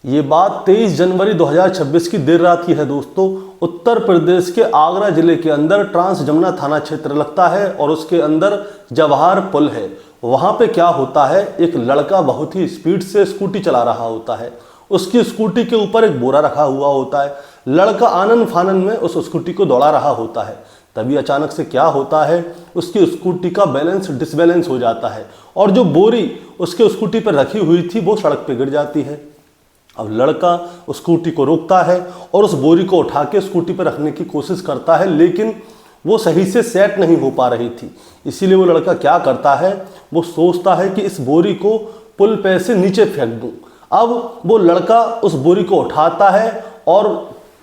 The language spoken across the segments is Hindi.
ये बात 23 जनवरी 2026 की देर रात की है दोस्तों। उत्तर प्रदेश के आगरा जिले के अंदर ट्रांस जमुना थाना क्षेत्र लगता है और उसके अंदर जवाहर पुल है। वहां पे क्या होता है, एक लड़का बहुत ही स्पीड से स्कूटी चला रहा होता है। उसकी स्कूटी के ऊपर एक बोरा रखा हुआ होता है। लड़का आनन फानन में उस स्कूटी को दौड़ा रहा होता है। तभी अचानक से क्या होता है, उसकी स्कूटी का बैलेंस डिसबैलेंस हो जाता है और जो बोरी उसके स्कूटी पर रखी हुई थी वो सड़क पे गिर जाती है। अब लड़का स्कूटी को रोकता है और उस बोरी को उठा के स्कूटी पर रखने की कोशिश करता है, लेकिन वो सही से सेट नहीं हो पा रही थी। इसीलिए वो लड़का क्या करता है, वो सोचता है कि इस बोरी को पुल पे से नीचे फेंक दूं। अब वो लड़का उस बोरी को उठाता है और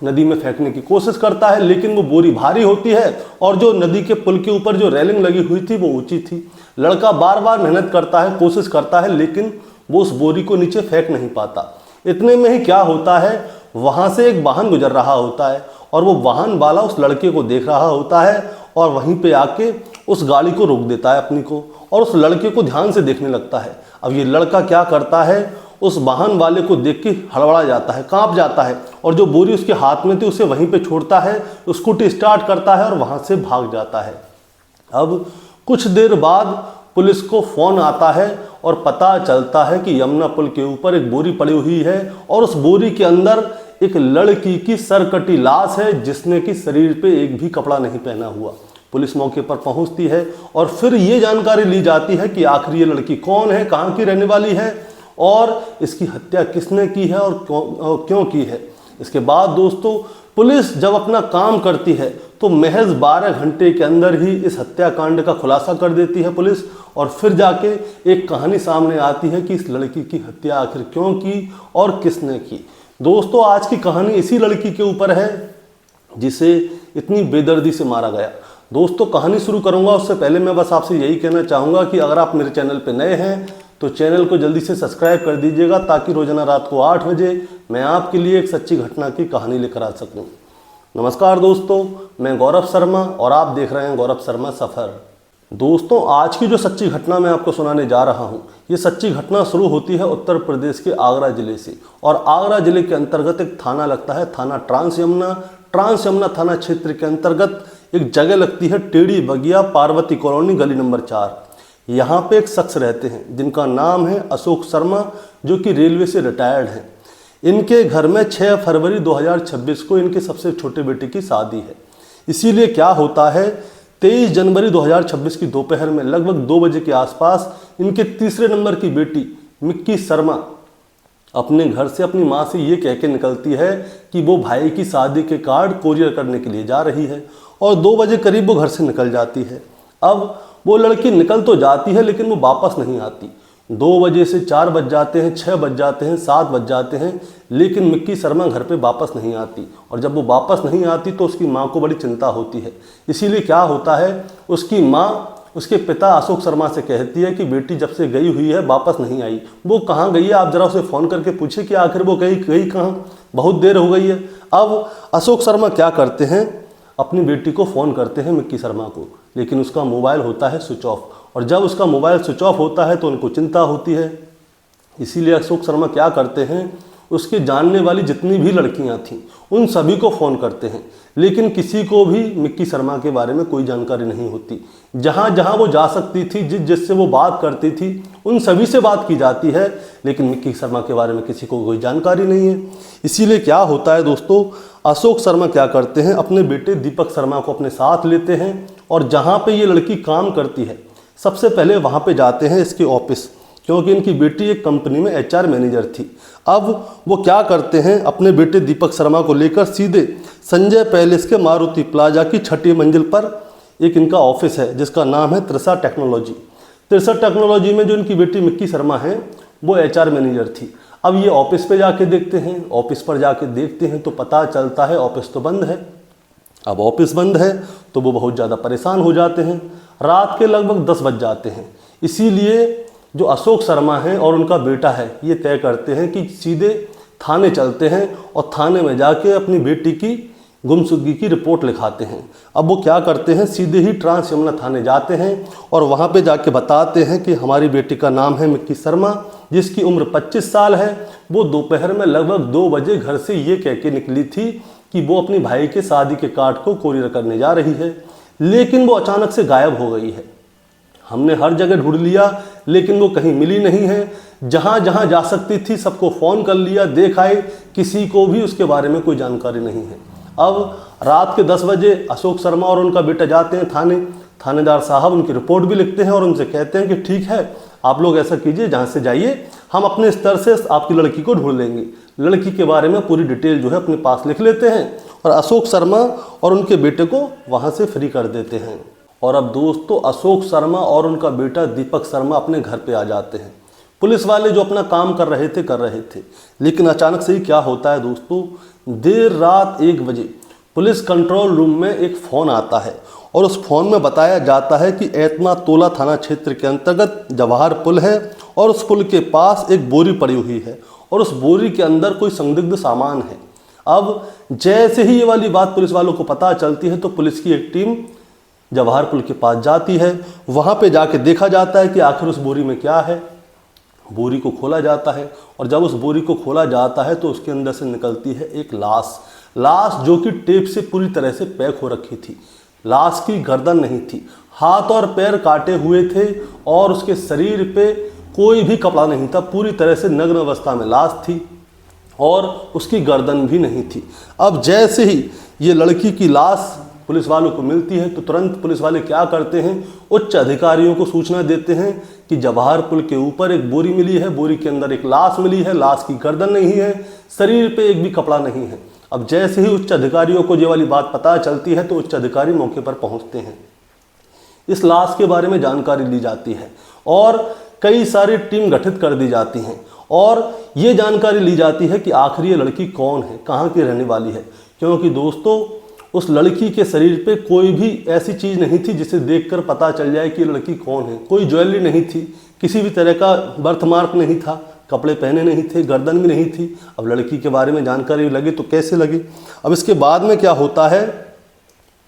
नदी में फेंकने की कोशिश करता है, लेकिन वो बोरी भारी होती है और जो नदी के पुल के ऊपर जो रेलिंग लगी हुई थी वो ऊंची थी। लड़का बार बार मेहनत करता है, कोशिश करता है, लेकिन वो उस बोरी को नीचे फेंक नहीं पाता। इतने में ही क्या होता है, वहां से एक वाहन गुजर रहा होता है और वो वाहन वाला उस लड़के को देख रहा होता है और वहीं पे आके उस गाड़ी को रोक देता है अपनी को और उस लड़के को ध्यान से देखने लगता है। अब ये लड़का क्या करता है, उस वाहन वाले को देख के हड़बड़ा जाता है, कांप जाता है और जो बोरी उसके हाथ में थी उसे वहीं पे छोड़ता है, स्कूटी स्टार्ट करता है और वहां से भाग जाता है। अब कुछ देर बाद पुलिस को फोन आता है और पता चलता है कि यमुना पुल के ऊपर एक बोरी पड़ी हुई है और उस बोरी के अंदर एक लड़की की सरकटी लाश है जिसने कि शरीर पे एक भी कपड़ा नहीं पहना हुआ। पुलिस मौके पर पहुंचती है और फिर ये जानकारी ली जाती है कि आखिर ये लड़की कौन है, कहाँ की रहने वाली है और इसकी हत्या किसने की है और क्यों की है। इसके बाद दोस्तों पुलिस जब अपना काम करती है तो महज 12 घंटे के अंदर ही इस हत्याकांड का खुलासा कर देती है पुलिस और फिर जाके एक कहानी सामने आती है कि इस लड़की की हत्या आखिर क्यों की और किसने की। दोस्तों आज की कहानी इसी लड़की के ऊपर है जिसे इतनी बेदर्दी से मारा गया। दोस्तों कहानी शुरू करूंगा उससे पहले मैं बस आपसे यही कहना चाहूँगा कि अगर आप मेरे चैनल पर नए हैं तो चैनल को जल्दी से सब्सक्राइब कर दीजिएगा ताकि रोजाना रात को 8 बजे मैं आपके लिए एक सच्ची घटना की कहानी लेकर आ सकूं। नमस्कार दोस्तों, मैं गौरव शर्मा और आप देख रहे हैं गौरव शर्मा सफ़र। दोस्तों आज की जो सच्ची घटना मैं आपको सुनाने जा रहा हूं, ये सच्ची घटना शुरू होती है उत्तर प्रदेश के आगरा जिले से और आगरा जिले के अंतर्गत एक थाना लगता है, थाना ट्रांस यमुना थाना क्षेत्र के अंतर्गत एक जगह लगती है टेढ़ी बगिया पार्वती कॉलोनी गली नंबर 4। यहाँ पे एक शख्स रहते हैं जिनका नाम है अशोक शर्मा, जो कि रेलवे से रिटायर्ड हैं। इनके घर में 6 फरवरी 2026 को इनके सबसे छोटे बेटे की शादी है। इसीलिए क्या होता है, 23 जनवरी 2026 की दोपहर में लगभग 2 बजे के आसपास इनके तीसरे नंबर की बेटी मिक्की शर्मा अपने घर से अपनी माँ से ये कह के निकलती है कि वो भाई की शादी के कार्ड कोरियर करने के लिए जा रही है और 2 बजे करीब वो घर से निकल जाती है। अब वो लड़की निकल तो जाती है लेकिन वो वापस नहीं आती। 2 बजे से 4 बज जाते हैं, 6 बज जाते हैं, 7 बज जाते हैं, लेकिन मिक्की शर्मा घर पे वापस नहीं आती और जब वो वापस नहीं आती तो उसकी माँ को बड़ी चिंता होती है। इसीलिए क्या होता है, उसकी माँ उसके पिता अशोक शर्मा से कहती है कि बेटी जब से गई हुई है वापस नहीं आई, वो कहाँ गई है, आप ज़रा उसे फ़ोन करके पूछे कि आखिर वो गई कहाँ, बहुत देर हो गई है। अब अशोक शर्मा क्या करते हैं, अपनी बेटी को फ़ोन करते हैं मिक्की शर्मा को, लेकिन उसका मोबाइल होता है स्विच ऑफ और जब उसका मोबाइल स्विच ऑफ होता है तो उनको चिंता होती है। इसीलिए अशोक शर्मा क्या करते हैं, उसके जानने वाली जितनी भी लड़कियां थीं उन सभी को फ़ोन करते हैं, लेकिन किसी को भी मिक्की शर्मा के बारे में कोई जानकारी नहीं होती। जहां जहां वो जा सकती थी, जिससे वो बात करती थी, उन सभी से बात की जाती है, लेकिन मिक्की शर्मा के बारे में किसी को कोई जानकारी नहीं है। इसीलिए क्या होता है दोस्तों, अशोक शर्मा क्या करते हैं, अपने बेटे दीपक शर्मा को अपने साथ लेते हैं और जहाँ पे ये लड़की काम करती है सबसे पहले वहाँ पे जाते हैं इसके ऑफिस, क्योंकि इनकी बेटी एक कंपनी में HR मैनेजर थी। अब वो क्या करते हैं, अपने बेटे दीपक शर्मा को लेकर सीधे संजय पैलेस के मारुति प्लाजा की 6ठी मंजिल पर एक इनका ऑफिस है जिसका नाम है त्रिशा टेक्नोलॉजी। त्रिशा टेक्नोलॉजी में जो इनकी बेटी मिक्की शर्मा है वो HR मैनेजर थी। अब ये ऑफिस पे जाके देखते हैं, ऑफिस पर जाके देखते हैं तो पता चलता है ऑफिस तो बंद है। अब ऑफिस बंद है तो वो बहुत ज़्यादा परेशान हो जाते हैं। रात के लगभग 10 बज जाते हैं। इसीलिए जो अशोक शर्मा हैं और उनका बेटा है ये तय करते हैं कि सीधे थाने चलते हैं और थाने में जाके अपनी बेटी की गुमशुदगी की रिपोर्ट लिखाते हैं। अब वो क्या करते हैं, सीधे ही ट्रांस यमुना थाने जाते हैं और वहाँ पे जाके बताते हैं कि हमारी बेटी का नाम है मिक्की शर्मा जिसकी उम्र 25 साल है, वो दोपहर में लगभग 2 बजे घर से ये कह के निकली थी कि वो अपनी भाई के शादी के कार्ड को कोरियर करने जा रही है, लेकिन वो अचानक से गायब हो गई है। हमने हर जगह ढूंढ लिया लेकिन वो कहीं मिली नहीं है। जहाँ जहाँ जा सकती थी सबको फ़ोन कर लिया, देख आए, किसी को भी उसके बारे में कोई जानकारी नहीं है। अब रात के 10 बजे अशोक शर्मा और उनका बेटा जाते हैं थाने। थानेदार साहब उनकी रिपोर्ट भी लिखते हैं और उनसे कहते हैं कि ठीक है, आप लोग ऐसा कीजिए, जहाँ से जाइए हम अपने स्तर से आपकी लड़की को ढूंढ लेंगे। लड़की के बारे में पूरी डिटेल जो है अपने पास लिख लेते हैं और अशोक शर्मा और उनके बेटे को वहाँ से फ्री कर देते हैं। और अब दोस्तों अशोक शर्मा और उनका बेटा दीपक शर्मा अपने घर पे आ जाते हैं। पुलिस वाले जो अपना काम कर रहे थे, लेकिन अचानक से ही क्या होता है दोस्तों, देर रात 1 बजे पुलिस कंट्रोल रूम में एक फ़ोन आता है और उस फ़ोन में बताया जाता है कि एतना तोला थाना क्षेत्र के अंतर्गत जवाहर पुल है और उस पुल के पास एक बोरी पड़ी हुई है और उस बोरी के अंदर कोई संदिग्ध सामान है। अब जैसे ही ये वाली बात पुलिस वालों को पता चलती है तो पुलिस की एक टीम जवाहर पुल के पास जाती है। वहाँ पे जाके देखा जाता है कि आखिर उस बोरी में क्या है। बोरी को खोला जाता है और जब उस बोरी को खोला जाता है तो उसके अंदर से निकलती है एक लाश जो कि टेप से पूरी तरह से पैक हो रखी थी। लाश की गर्दन नहीं थी, हाथ और पैर काटे हुए थे और उसके शरीर पे कोई भी कपड़ा नहीं था, पूरी तरह से नग्न अवस्था में लाश थी और उसकी गर्दन भी नहीं थी। अब जैसे ही ये लड़की की लाश पुलिस वालों को मिलती है तो तुरंत पुलिस वाले क्या करते हैं, उच्च अधिकारियों को सूचना देते हैं कि जवाहर पुल के ऊपर एक बोरी मिली है, बोरी के अंदर एक लाश मिली है, लाश की गर्दन नहीं है, शरीर पे एक भी कपड़ा नहीं है। अब जैसे ही उच्च अधिकारियों को ये वाली बात पता चलती है तो उच्च अधिकारी मौके पर पहुंचते हैं। इस लाश के बारे में जानकारी ली जाती है और कई सारी टीम गठित कर दी जाती हैं और ये जानकारी ली जाती है कि आखिर ये लड़की कौन है, कहाँ की रहने वाली है। क्योंकि दोस्तों उस लड़की के शरीर पे कोई भी ऐसी चीज़ नहीं थी जिसे देखकर पता चल जाए कि ये लड़की कौन है। कोई ज्वेलरी नहीं थी, किसी भी तरह का बर्थमार्क नहीं था, कपड़े पहने नहीं थे, गर्दन भी नहीं थी। अब लड़की के बारे में जानकारी लगी तो कैसे लगी। अब इसके बाद में क्या होता है,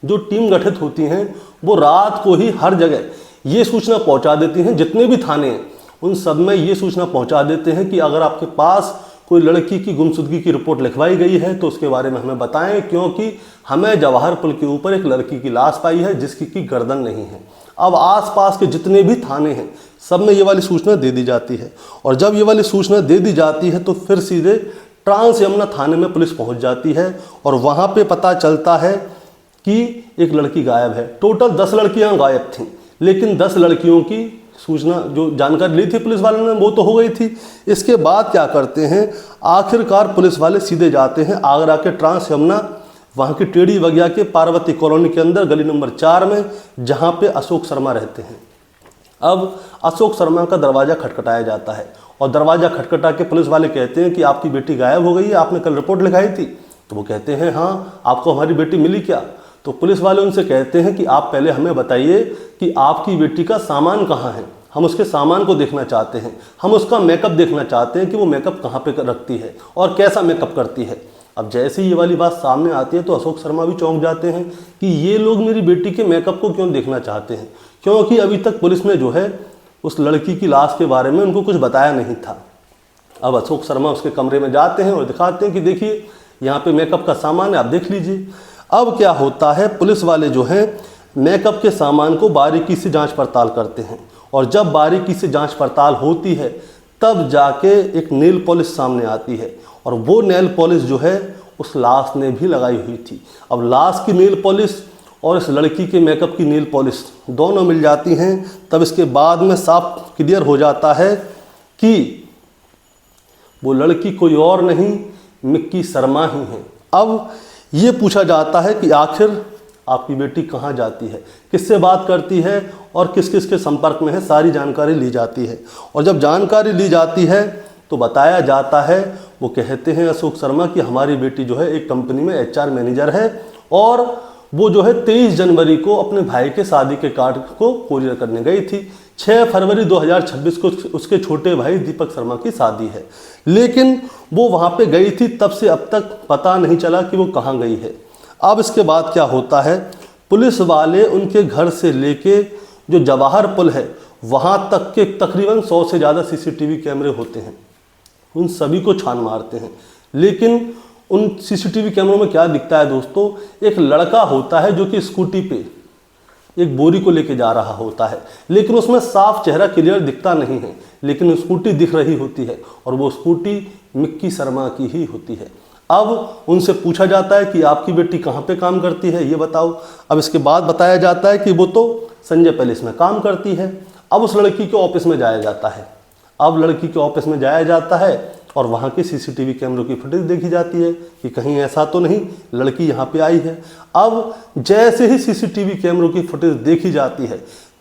जो टीम गठित होती हैं वो रात को ही हर जगह ये सूचना पहुंचा देती हैं, जितने भी थाने हैं उन सब में ये सूचना पहुंचा देते हैं कि अगर आपके पास कोई लड़की की गुमशुदगी की रिपोर्ट लिखवाई गई है तो उसके बारे में हमें बताएं, क्योंकि हमें जवाहर पुल के ऊपर एक लड़की की लाश पाई है जिसकी की गर्दन नहीं है। अब आसपास के जितने भी थाने हैं सब में ये वाली सूचना दे दी जाती है और जब ये वाली सूचना दे दी जाती है तो फिर सीधे ट्रांस यमुना थाने में पुलिस पहुंच जाती है और वहाँ पे पता चलता है कि एक लड़की गायब है। टोटल 10 लड़कियाँ गायब थीं, लेकिन 10 लड़कियों की सूचना जो जानकारी ली थी पुलिस वालों ने वो तो हो गई थी। इसके बाद क्या करते हैं, आखिरकार पुलिस वाले सीधे जाते हैं आगरा के ट्रांस यमुना, वहाँ की टेढ़ी बगिया के पार्वती कॉलोनी के अंदर गली नंबर 4 में, जहाँ पे अशोक शर्मा रहते हैं। अब अशोक शर्मा का दरवाज़ा खटखटाया जाता है और दरवाज़ा खटखटा के पुलिस वाले कहते हैं कि आपकी बेटी गायब हो गई है, आपने कल रिपोर्ट लिखाई थी। तो वो कहते हैं हाँ, आपको हमारी बेटी मिली क्या। तो पुलिस वाले उनसे कहते हैं कि आप पहले हमें बताइए कि आपकी बेटी का सामान कहाँ है, हम उसके सामान को देखना चाहते हैं, हम उसका मेकअप देखना चाहते हैं कि वो मेकअप कहाँ पे रखती है और कैसा मेकअप करती है। अब जैसे ही ये वाली बात सामने आती है तो अशोक शर्मा भी चौंक जाते हैं कि ये लोग मेरी बेटी के मेकअप को क्यों देखना चाहते हैं, क्योंकि अभी तक पुलिस ने जो है उस लड़की की लाश के बारे में उनको कुछ बताया नहीं था। अब अशोक शर्मा उसके कमरे में जाते हैं और दिखाते हैं कि देखिए यहाँ पे मेकअप का सामान है, आप देख लीजिए। अब क्या होता है, पुलिस वाले जो हैं मेकअप के सामान को बारीकी से जांच पड़ताल करते हैं और जब बारीकी से जांच पड़ताल होती है तब जाके एक नेल पॉलिश सामने आती है और वो नेल पॉलिश जो है उस लाश ने भी लगाई हुई थी। अब लाश की नेल पॉलिश और इस लड़की के मेकअप की नेल पॉलिश दोनों मिल जाती हैं। तब इसके बाद में साफ क्लियर हो जाता है कि वो लड़की कोई और नहीं, मिक्की शर्मा ही है। अब ये पूछा जाता है कि आखिर आपकी बेटी कहाँ जाती है, किससे बात करती है और किस किस के संपर्क में है, सारी जानकारी ली जाती है। और जब जानकारी ली जाती है तो बताया जाता है, वो कहते हैं अशोक शर्मा कि हमारी बेटी जो है एक कंपनी में HR मैनेजर है और वो जो है 23 जनवरी को अपने भाई के शादी के कार्ड को कोरियर करने गई थी। 6 फरवरी 2026 को उसके छोटे भाई दीपक शर्मा की शादी है, लेकिन वो वहाँ पे गई थी, तब से अब तक पता नहीं चला कि वो कहाँ गई है। अब इसके बाद क्या होता है, पुलिस वाले उनके घर से लेके जो जवाहर पुल है वहाँ तक के तकरीबन 100 से ज़्यादा सीसीटीवी कैमरे होते हैं, उन सभी को छान मारते हैं। लेकिन उन सीसीटीवी कैमरों में क्या दिखता है दोस्तों, एक लड़का होता है जो कि स्कूटी पे एक बोरी को लेके जा रहा होता है, लेकिन उसमें साफ चेहरा क्लियर दिखता नहीं है, लेकिन स्कूटी दिख रही होती है और वो स्कूटी मिक्की शर्मा की ही होती है। अब उनसे पूछा जाता है कि आपकी बेटी कहाँ पे काम करती है, ये बताओ। अब इसके बाद बताया जाता है कि वो तो संजय पैलेस में काम करती है। अब उस लड़की के ऑफिस में जाया जाता है। अब लड़की के ऑफिस में जाया जाता है और वहाँ के सीसीटीवी कैमरों की फुटेज देखी जाती है कि कहीं ऐसा तो नहीं लड़की यहाँ पे आई है। अब जैसे ही सीसीटीवी कैमरों की फुटेज देखी जाती है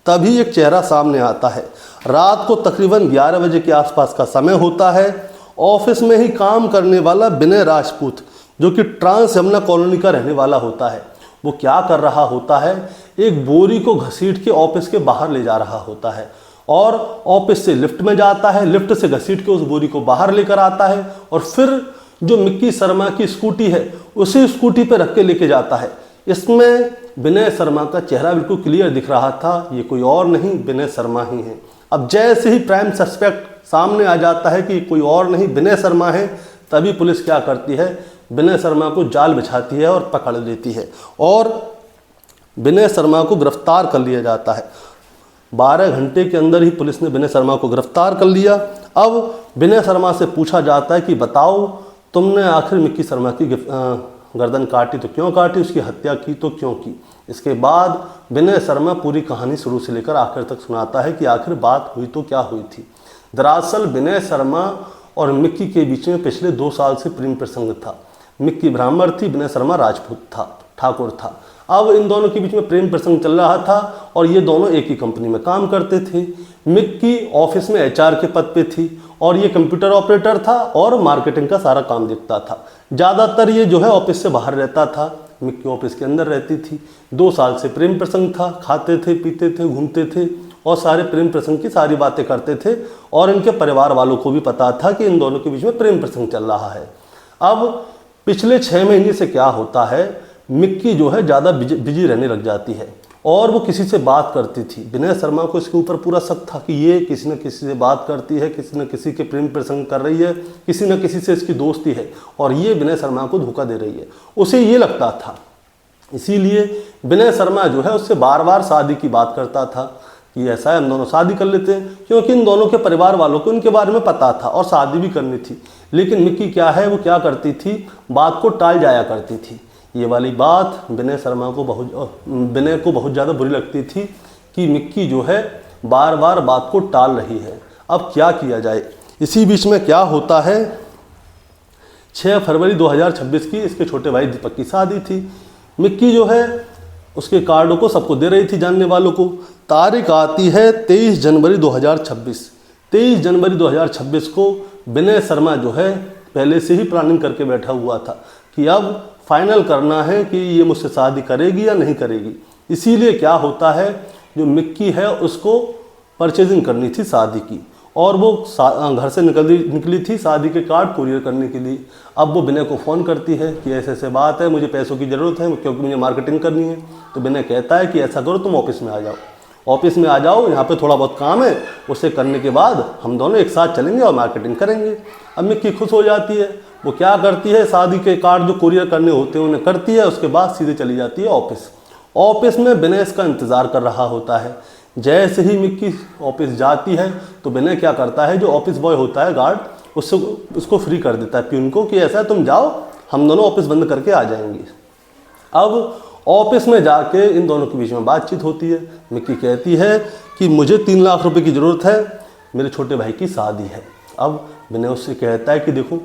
तभी एक चेहरा सामने आता है। रात को तकरीबन 11 बजे के आसपास का समय होता है। ऑफिस में ही काम करने वाला विनय राजपूत, जो कि ट्रांस जमुना कॉलोनी का रहने वाला होता है, वो क्या कर रहा होता है, एक बोरी को घसीट के ऑफिस के बाहर ले जा रहा होता है और ऑफिस से लिफ्ट में जाता है, लिफ्ट से घसीट के उस बोरी को बाहर लेकर आता है और फिर जो मिक्की शर्मा की स्कूटी है उसी स्कूटी पे रख के लेके जाता है। इसमें विनय शर्मा का चेहरा बिल्कुल क्लियर दिख रहा था, ये कोई और नहीं विनय शर्मा ही है। अब जैसे ही प्राइम सस्पेक्ट सामने आ जाता है कि कोई और नहीं विनय शर्मा है, तभी पुलिस क्या करती है, विनय शर्मा को जाल बिछाती है और पकड़ लेती है और विनय शर्मा को गिरफ्तार कर लिया जाता है। 12 घंटे के अंदर ही पुलिस ने विनय शर्मा को गिरफ्तार कर लिया। अब विनय शर्मा से पूछा जाता है कि बताओ तुमने आखिर मिक्की शर्मा की गर्दन काटी तो क्यों काटी, उसकी हत्या की तो क्यों की। इसके बाद विनय शर्मा पूरी कहानी शुरू से लेकर आखिर तक सुनाता है कि आखिर बात हुई तो क्या हुई थी। दरअसल विनय शर्मा और मिक्की के बीच में पिछले 2 साल से प्रेम प्रसंग था। मिक्की ब्राह्मण थी, विनय शर्मा राजपूत था, ठाकुर था। अब इन दोनों के बीच में प्रेम प्रसंग चल रहा था और ये दोनों एक ही कंपनी में काम करते थे। मिक्की ऑफिस में एचआर के पद पे थी और ये कंप्यूटर ऑपरेटर था और मार्केटिंग का सारा काम देखता था। ज़्यादातर ये जो है ऑफिस से बाहर रहता था, मिक्की ऑफिस के अंदर रहती थी। 2 साल से प्रेम प्रसंग था, खाते थे, पीते थे, घूमते थे और सारे प्रेम प्रसंग की सारी बातें करते थे और इनके परिवार वालों को भी पता था कि इन दोनों के बीच में प्रेम प्रसंग चल रहा है। अब पिछले 6 महीने से क्या होता है, मिक्की जो है ज़्यादा बिजी रहने लग जाती है और वो किसी से बात करती थी। विनय शर्मा को इसके ऊपर पूरा शक था कि ये किसी न किसी से बात करती है, किसी न किसी के प्रेम प्रसंग कर रही है, किसी न किसी से इसकी दोस्ती है और ये विनय शर्मा को धोखा दे रही है, उसे ये लगता था। इसीलिए विनय शर्मा जो है उससे बार बार शादी की बात करता था कि ऐसा है हम दोनों शादी कर लेते हैं, क्योंकि इन दोनों के परिवार वालों को इनके बारे में पता था और शादी भी करनी थी। लेकिन मिक्की क्या है, वो क्या करती थी, बात को टाल जाया करती थी। ये वाली बात विनय को बहुत ज़्यादा बुरी लगती थी कि मिक्की जो है बार बार बात को टाल रही है। अब क्या किया जाए। इसी बीच में क्या होता है, 6 फरवरी 2026 की इसके छोटे भाई दीपक की शादी थी। मिक्की जो है उसके कार्डों को सबको दे रही थी, जानने वालों को। तारीख आती है 23 जनवरी 2026। 23 जनवरी 2026 को विनय शर्मा जो है पहले से ही प्लानिंग करके बैठा हुआ था कि अब फाइनल करना है कि ये मुझसे शादी करेगी या नहीं करेगी। इसीलिए क्या होता है, जो मिक्की है उसको परचेजिंग करनी थी शादी की और वो घर से निकली थी शादी के कार्ड कुरियर करने के लिए। अब वो विनय को फ़ोन करती है कि ऐसे ऐसे बात है, मुझे पैसों की ज़रूरत है क्योंकि मुझे मार्केटिंग करनी है। तो विनय कहता है कि ऐसा करो, तुम ऑफिस में आ जाओ, ऑफिस में आ जाओ, यहाँ पे थोड़ा बहुत काम है, उसे करने के बाद हम दोनों एक साथ चलेंगे और मार्केटिंग करेंगे। अब मिक्की खुश हो जाती है। वो क्या करती है, शादी के कार्ड जो कुरियर करने होते हैं उन्हें करती है, उसके बाद सीधे चली जाती है ऑफिस। ऑफिस में विनय इसका इंतज़ार कर रहा होता है। जैसे ही मिक्की ऑफिस जाती है तो विनय क्या करता है, जो ऑफिस बॉय होता है गार्ड, उसको फ्री कर देता है प्यून को कि ऐसा है तुम जाओ, हम दोनों ऑफिस बंद करके आ जाएंगे। अब ऑफिस में जाके इन दोनों के बीच में बातचीत होती है। मिक्की कहती है कि मुझे 3 लाख रुपए की ज़रूरत है, मेरे छोटे भाई की शादी है। अब विनय उससे कहता है कि देखो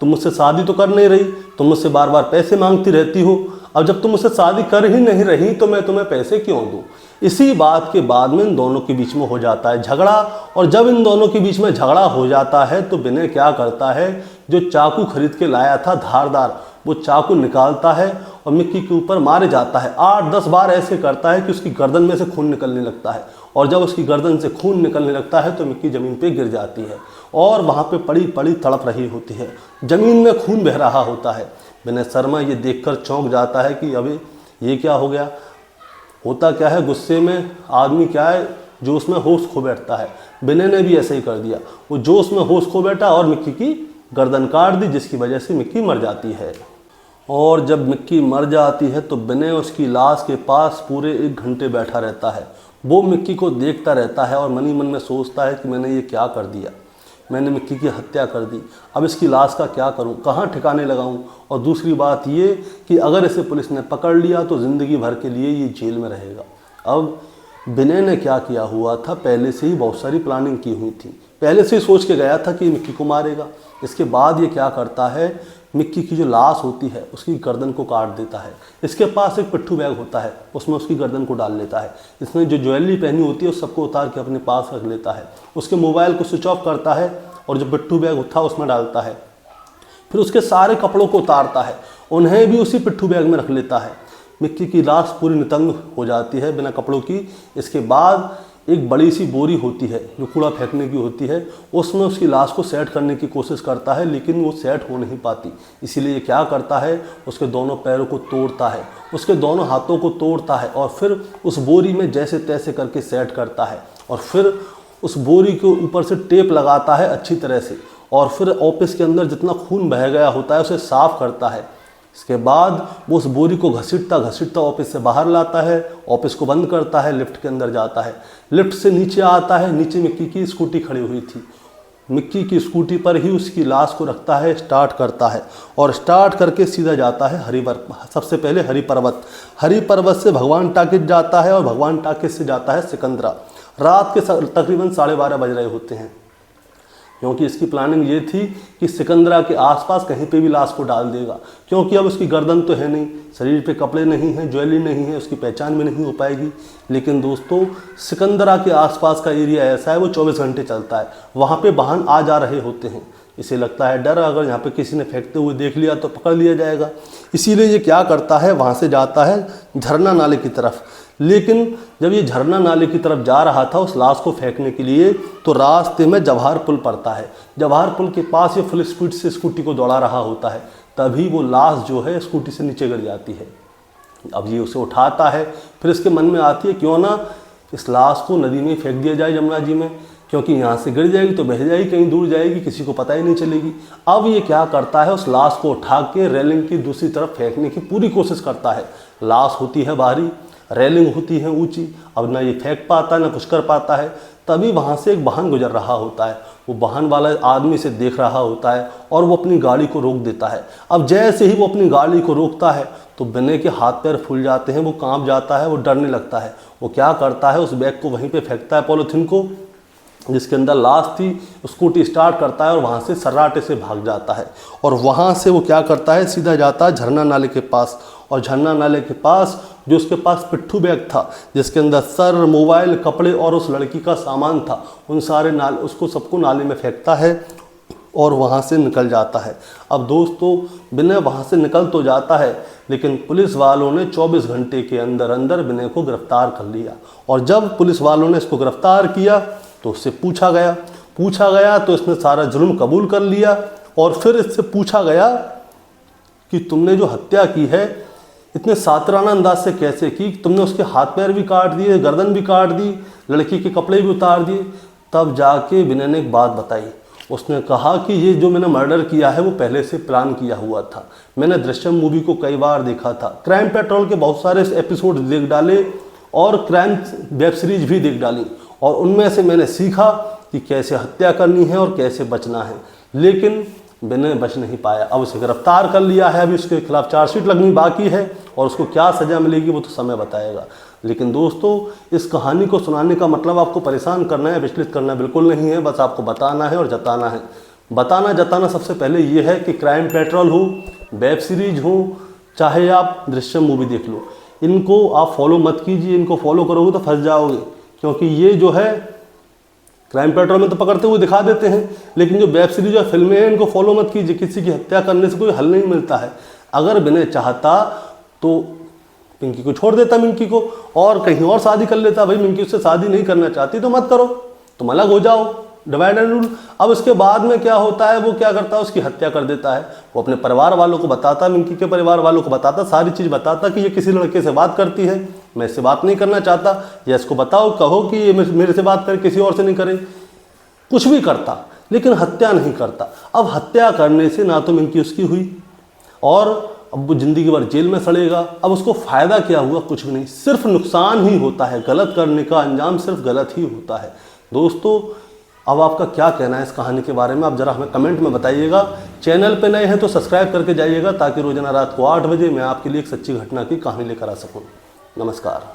तुम मुझसे शादी तो कर नहीं रही, तुम मुझसे बार बार पैसे मांगती रहती हो, अब जब तुम मुझसे शादी कर ही नहीं रही तो मैं तुम्हें पैसे क्यों दूँ। इसी बात के बाद में इन दोनों के बीच में हो जाता है झगड़ा और जब इन दोनों के बीच में झगड़ा हो जाता है तो विनय क्या करता है, जो चाकू खरीद के लाया था धारदार, वो चाकू निकालता है और मिक्की के ऊपर मारे जाता है। 8-10 बार ऐसे करता है कि उसकी गर्दन में से खून निकलने लगता है और जब उसकी गर्दन से खून निकलने लगता है तो मिक्की ज़मीन पे गिर जाती है और वहाँ पे पड़ी पड़ी तड़प रही होती है, ज़मीन में खून बह रहा होता है। विनय शर्मा ये देखकर चौंक जाता है कि अबे ये क्या हो गया। होता क्या है, गुस्से में आदमी क्या है, जो उसमें होश खो बैठता है। विनय ने भी ऐसा ही कर दिया, वो जोश में होश खो बैठा और मिक्की की गर्दन काट दी, जिसकी वजह से मिक्की मर जाती है। और जब मिक्की मर जाती है तो विनय उसकी लाश के पास पूरे 1 घंटे बैठा रहता है। वो मिक्की को देखता रहता है और मन ही मन में सोचता है कि मैंने ये क्या कर दिया, मैंने मिक्की की हत्या कर दी, अब इसकी लाश का क्या करूं, कहाँ ठिकाने लगाऊं। और दूसरी बात ये कि अगर इसे पुलिस ने पकड़ लिया तो ज़िंदगी भर के लिए ये जेल में रहेगा। अब विनय ने क्या किया हुआ था, पहले से ही बहुत सारी प्लानिंग की हुई थी, पहले से ही सोच के गया था कि मिक्की को मारेगा। इसके बाद ये क्या करता है, मिक्की की जो लाश होती है उसकी गर्दन को काट देता है। इसके पास एक पिट्ठू बैग होता है, उसमें उसकी गर्दन को डाल लेता है। इसने जो ज्वेलरी पहनी होती है उस सबको उतार के अपने पास रख लेता है। उसके मोबाइल को स्विच ऑफ करता है और जो पिट्ठू बैग था उसमें डालता है। फिर उसके सारे कपड़ों को उतारता है, उन्हें भी उसी पिट्ठू बैग में रख लेता है। मिक्की की लाश पूरी नितंग हो जाती है बिना कपड़ों की। इसके बाद एक बड़ी सी बोरी होती है जो कूड़ा फेंकने की होती है, उसमें उसकी लाश को सेट करने की कोशिश करता है, लेकिन वो सेट हो नहीं पाती। इसीलिए ये क्या करता है, उसके दोनों पैरों को तोड़ता है, उसके दोनों हाथों को तोड़ता है और फिर उस बोरी में जैसे तैसे करके सेट करता है और फिर उस बोरी के ऊपर से टेप लगाता है अच्छी तरह से और फिर ऑफिस के अंदर जितना खून बह गया होता है उसे साफ करता है। इसके बाद वो उस बोरी को घसीटता घसीटता ऑफिस से बाहर लाता है, ऑफिस को बंद करता है, लिफ्ट के अंदर जाता है, लिफ्ट से नीचे आता है। नीचे मिक्की की स्कूटी खड़ी हुई थी, मिक्की की स्कूटी पर ही उसकी लाश को रखता है, स्टार्ट करता है और स्टार्ट करके सीधा जाता है सबसे पहले हरि पर्वत से भगवान टाकिज जाता है और भगवान टाकिज से जाता है सिकंदरा। रात के तकरीबन 12:30 बज रहे होते हैं, क्योंकि इसकी प्लानिंग ये थी कि सिकंदरा के आसपास कहीं पे भी लाश को डाल देगा, क्योंकि अब उसकी गर्दन तो है नहीं, शरीर पे कपड़े नहीं हैं, ज्वेलरी नहीं है, उसकी पहचान भी नहीं हो पाएगी। लेकिन दोस्तों सिकंदरा के आसपास का एरिया ऐसा है वो 24 घंटे चलता है, वहाँ पे वाहन आ जा रहे होते हैं। इसे लगता है डर, अगर यहाँ पे किसी ने फेंकते हुए देख लिया तो पकड़ लिया जाएगा। इसीलिए ये क्या करता है, वहाँ से जाता है झरना नाले की तरफ। लेकिन जब ये झरना नाले की तरफ जा रहा था उस लाश को फेंकने के लिए, तो रास्ते में जवाहर पुल पड़ता है। जवाहर पुल के पास ये फुल स्पीड से स्कूटी को दौड़ा रहा होता है, तभी वो लाश जो है स्कूटी से नीचे गिर जाती है। अब ये उसे उठाता है, फिर इसके मन में आती है क्यों ना इस लाश को नदी में फेंक दिया जाए, यमुना जी में, क्योंकि यहाँ से गिर जाएगी तो बह जाएगी, कहीं दूर जाएगी, किसी को पता ही नहीं चलेगी। अब ये क्या करता है, उस लाश को उठा के रेलिंग की दूसरी तरफ फेंकने की पूरी कोशिश करता है। लाश होती है भारी, रेलिंग होती है ऊंची, अब ना ये फेंक पाता ना कुछ कर पाता है। तभी वहाँ से एक वाहन गुजर रहा होता है, वो वाहन वाला आदमी से देख रहा होता है और वो अपनी गाड़ी को रोक देता है। अब जैसे ही वो अपनी गाड़ी को रोकता है तो विनय के हाथ पैर फूल जाते हैं, वो कांप जाता है, वो डरने लगता है। वो क्या करता है, उस बैग को वहीं पे फेंकता है, पॉलीथीन को जिसके अंदर लाश थी, स्कूटी स्टार्ट करता है और वहाँ से सर्राटे से भाग जाता है। और वहाँ से वो क्या करता है, सीधा जाता है झरना नाले के पास। और झरना नाले के पास जो उसके पास पिट्ठू बैग था जिसके अंदर सर, मोबाइल, कपड़े और उस लड़की का सामान था, उन सारे उसको सबको नाले में फेंकता है और वहाँ से निकल जाता है। अब दोस्तों विनय वहाँ से निकल तो जाता है, लेकिन पुलिस वालों ने 24 घंटे के अंदर अंदर विनय को गिरफ्तार कर लिया। और जब पुलिस वालों ने इसको गिरफ्तार किया तो उससे पूछा गया तो इसने सारा जुर्म कबूल कर लिया। और फिर इससे पूछा गया कि तुमने जो हत्या की है इतने सातराना अंदाज से कैसे की, तुमने उसके हाथ पैर भी काट दिए, गर्दन भी काट दी, लड़की के कपड़े भी उतार दिए। तब जाके विनय ने एक बात बताई, उसने कहा कि ये जो मैंने मर्डर किया है वो पहले से प्लान किया हुआ था। मैंने दृश्यम मूवी को कई बार देखा था, क्राइम पेट्रोल के बहुत सारे एपिसोड देख डाले और क्राइम वेब सीरीज भी देख डाली, और उनमें से मैंने सीखा कि कैसे हत्या करनी है और कैसे बचना है। लेकिन विनय बच नहीं पाया। अब उसे गिरफ्तार कर लिया है, अभी उसके खिलाफ चार्जशीट लगनी बाकी है और उसको क्या सज़ा मिलेगी वो तो समय बताएगा। लेकिन दोस्तों इस कहानी को सुनाने का मतलब आपको परेशान करना है, विचलित करना बिल्कुल नहीं है, बस आपको बताना है और जताना है। बताना जताना सबसे पहले ये है कि क्राइम पेट्रोल हो, वेब सीरीज हो, चाहे आप दृश्यम मूवी देख लो, इनको आप फॉलो मत कीजिए। इनको फॉलो करोगे तो फंस जाओगे, क्योंकि ये जो है क्राइम पेट्रोल में तो पकड़ते हुए दिखा देते हैं, लेकिन जो वेब सीरीज और फिल्में हैं इनको फॉलो मत कीजिए। किसी की हत्या करने से कोई हल नहीं मिलता है। अगर विनय चाहता तो पिंकी को छोड़ देता, मिंकी को, और कहीं और शादी कर लेता। भाई मिंकी उससे शादी नहीं करना चाहती तो मत करो, तुम अलग हो जाओ, डिवाइड एंड रूल। अब उसके बाद में क्या होता है, वो क्या करता है, उसकी हत्या कर देता है। वो अपने परिवार वालों को बताता, मिंकी के परिवार वालों को बताता, सारी चीज़ बताता कि ये किसी लड़के से बात करती है, मैं इससे बात नहीं करना चाहता, या इसको बताओ, कहो कि ये मेरे से बात करे, किसी और से नहीं करे। कुछ भी करता, लेकिन हत्या नहीं करता। अब हत्या करने से ना तो मिंकी उसकी हुई, और अब वो जिंदगी भर जेल में सड़ेगा। अब उसको फायदा क्या हुआ, कुछ भी नहीं, सिर्फ नुकसान ही होता है। गलत करने का अंजाम सिर्फ गलत ही होता है। दोस्तों, अब आपका क्या कहना है इस कहानी के बारे में, आप जरा हमें कमेंट में बताइएगा। चैनल पे नए हैं तो सब्सक्राइब करके जाइएगा, ताकि रोजाना रात को 8 बजे मैं आपके लिए एक सच्ची घटना की कहानी लेकर आ सकूं। नमस्कार।